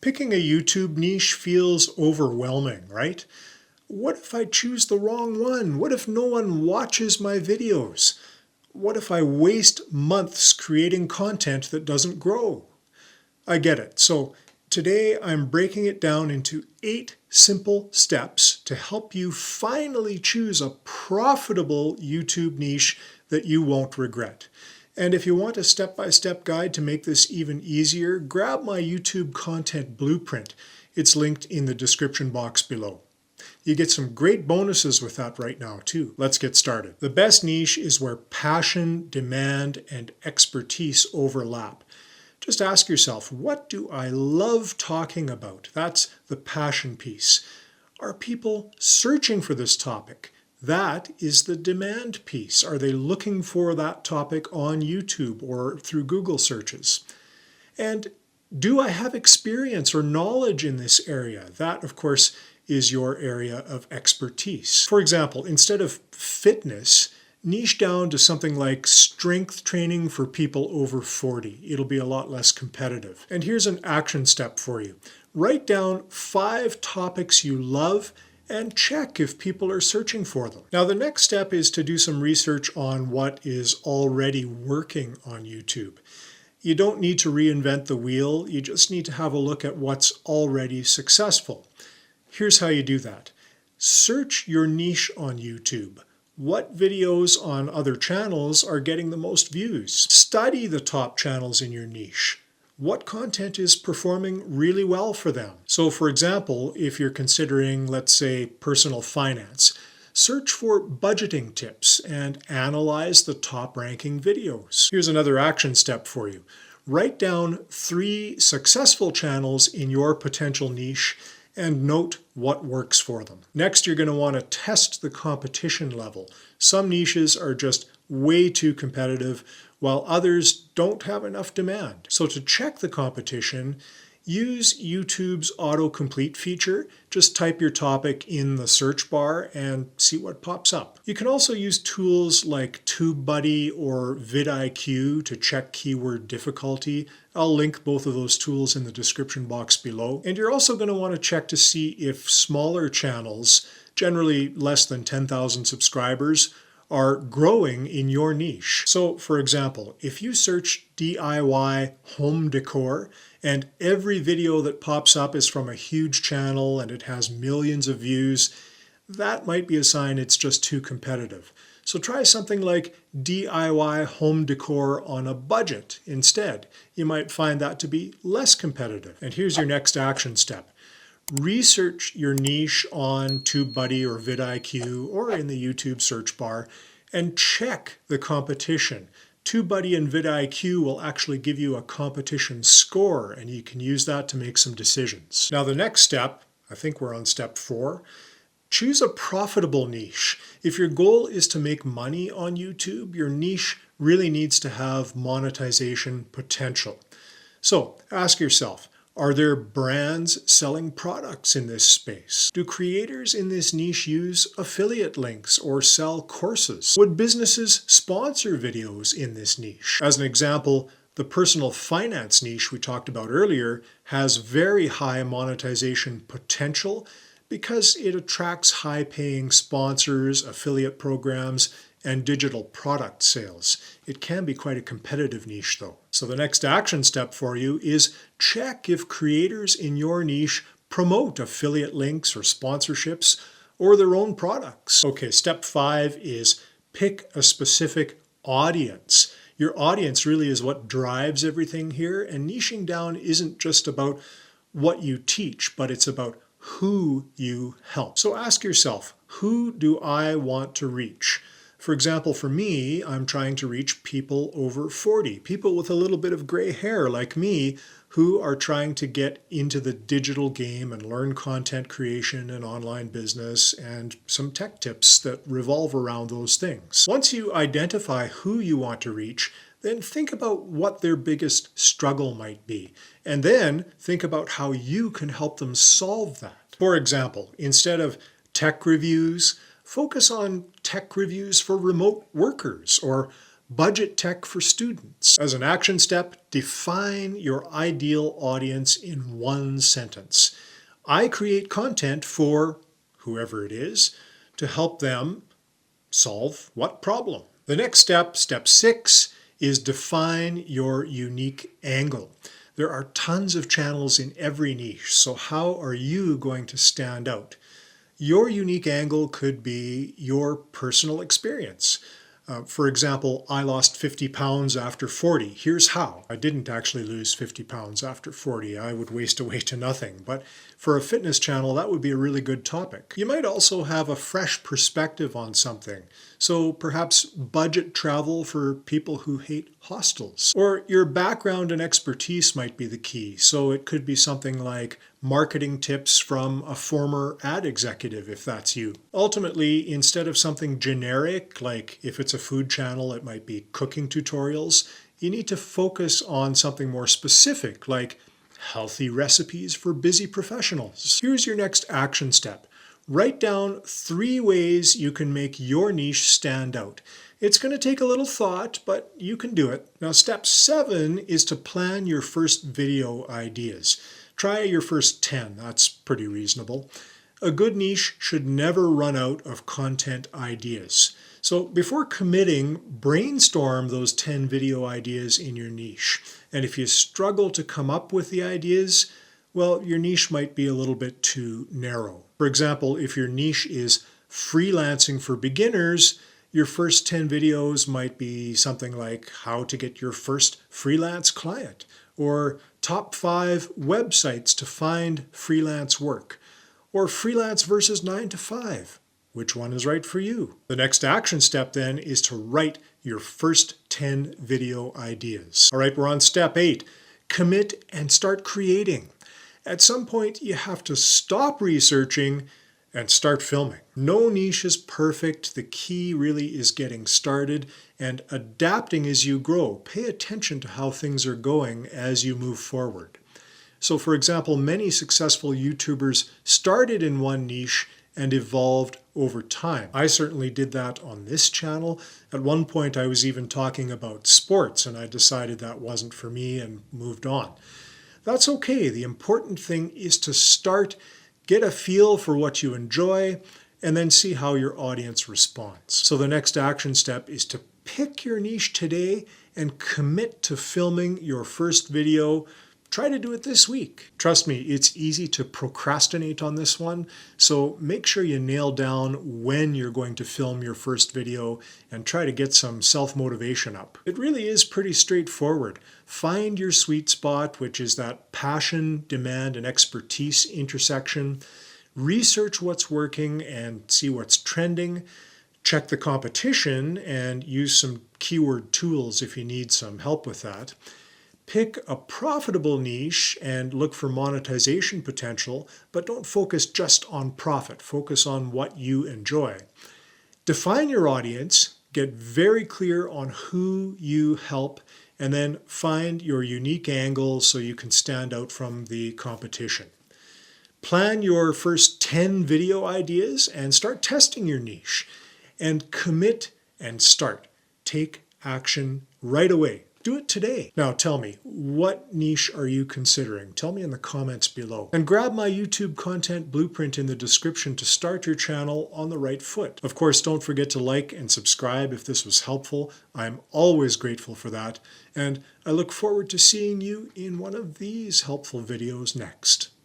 Picking a YouTube niche feels overwhelming, right? What if I choose the wrong one? What if no one watches my videos? What if I waste months creating content that doesn't grow? I get it. So today I'm breaking it down into 8 simple steps to help you finally choose a profitable YouTube niche that you won't regret. And if you want a step-by-step guide to make this even easier, grab my YouTube content blueprint. It's linked in the description box below. You get some great bonuses with that right now too. Let's get started. The best niche is where passion, demand, and expertise overlap. Just ask yourself, what do I love talking about? That's the passion piece. Are people searching for this topic? That is the demand piece. Are they looking for that topic on YouTube or through Google searches? And do I have experience or knowledge in this area? That, of course, is your area of expertise. For example, instead of fitness, niche down to something like strength training for people over 40. It'll be a lot less competitive. And here's an action step for you. Write down 5 topics you love and check if people are searching for them. Now, the next step is to do some research on what is already working on YouTube. You don't need to reinvent the wheel. You just need to have a look at what's already successful. Here's how you do that. Search your niche on YouTube. What videos on other channels are getting the most views? Study the top channels in your niche. What content is performing really well for them? So for example, if you're considering, let's say, personal finance, search for budgeting tips and analyze the top ranking videos. Here's another action step for you. Write down 3 successful channels in your potential niche and note what works for them. Next, you're going to want to test the competition level. Some niches are just way too competitive, while others don't have enough demand. So to check the competition, use YouTube's Autocomplete feature. Just type your topic in the search bar and see what pops up. You can also use tools like TubeBuddy or VidIQ to check keyword difficulty. I'll link both of those tools in the description box below. And you're also going to want to check to see if smaller channels, generally less than 10,000 subscribers, are growing in your niche. So for example, if you search DIY home decor and every video that pops up is from a huge channel and it has millions of views, that might be a sign it's just too competitive. So try something like DIY home decor on a budget instead. You might find that to be less competitive. And here's your next action step. Research your niche on TubeBuddy or VidIQ or in the YouTube search bar and check the competition. TubeBuddy and VidIQ will actually give you a competition score and you can use that to make some decisions. Now the next step, I think we're on step 4, choose a profitable niche. If your goal is to make money on YouTube, your niche really needs to have monetization potential. So ask yourself, are there brands selling products in this space? Do creators in this niche use affiliate links or sell courses? Would businesses sponsor videos in this niche? As an example, the personal finance niche we talked about earlier has very high monetization potential because it attracts high-paying sponsors, affiliate programs, and digital product sales. It can be quite a competitive niche though. So the next action step for you is check if creators in your niche promote affiliate links or sponsorships or their own products. Okay, step 5 is pick a specific audience. Your audience really is what drives everything here, and niching down isn't just about what you teach, but it's about who you help. So ask yourself, who do I want to reach? For example, for me, I'm trying to reach people over 40, people with a little bit of gray hair like me who are trying to get into the digital game and learn content creation and online business and some tech tips that revolve around those things. Once you identify who you want to reach, then think about what their biggest struggle might be, and then think about how you can help them solve that. For example, instead of tech reviews, focus on tech reviews for remote workers or budget tech for students. As an action step, define your ideal audience in one sentence. I create content for whoever it is to help them solve what problem? The next step, step 6, is define your unique angle. There are tons of channels in every niche, so how are you going to stand out? Your unique angle could be your personal experience. For example, I lost 50 pounds after 40. Here's how. I didn't actually lose 50 pounds after 40. I would waste away to nothing. But for a fitness channel, that would be a really good topic. You might also have a fresh perspective on something. So perhaps budget travel for people who hate hostels. Or your background and expertise might be the key. So it could be something like marketing tips from a former ad executive, if that's you. Ultimately, instead of something generic, like if it's a food channel, it might be cooking tutorials, you need to focus on something more specific, like healthy recipes for busy professionals. Here's your next action step. Write down 3 ways you can make your niche stand out. It's going to take a little thought, but you can do it. Now, step 7 is to plan your first video ideas. Try your first 10. That's pretty reasonable. A good niche should never run out of content ideas. So before committing, brainstorm those 10 video ideas in your niche. And if you struggle to come up with the ideas, well, your niche might be a little bit too narrow. For example, if your niche is freelancing for beginners, your first 10 videos might be something like how to get your first freelance client, or top 5 websites to find freelance work, or freelance versus 9 to 5. Which one is right for you? The next action step then is to write your first 10 video ideas. All right, we're on step 8. Commit and start creating. At some point, you have to stop researching and start filming. No niche is perfect. The key really is getting started and adapting as you grow. Pay attention to how things are going as you move forward. So for example, many successful YouTubers started in one niche and evolved over time. I certainly did that on this channel. At one point, I was even talking about sports, and I decided that wasn't for me and moved on. That's okay. The important thing is to start, get a feel for what you enjoy, and then see how your audience responds. So the next action step is to pick your niche today and commit to filming your first video. Try to do it this week. Trust me, it's easy to procrastinate on this one, so make sure you nail down when you're going to film your first video and try to get some self-motivation up. It really is pretty straightforward. Find your sweet spot, which is that passion, demand, and expertise intersection. Research what's working and see what's trending. Check the competition and use some keyword tools if you need some help with that. Pick a profitable niche and look for monetization potential, but don't focus just on profit. Focus on what you enjoy. Define your audience, get very clear on who you help, and then find your unique angle so you can stand out from the competition. Plan your first 10 video ideas and start testing your niche. And commit and start. Take action right away. Do it today. Now tell me, what niche are you considering? Tell me in the comments below. And grab my YouTube content blueprint in the description to start your channel on the right foot. Of course, don't forget to like and subscribe if this was helpful. I'm always grateful for that. And I look forward to seeing you in one of these helpful videos next.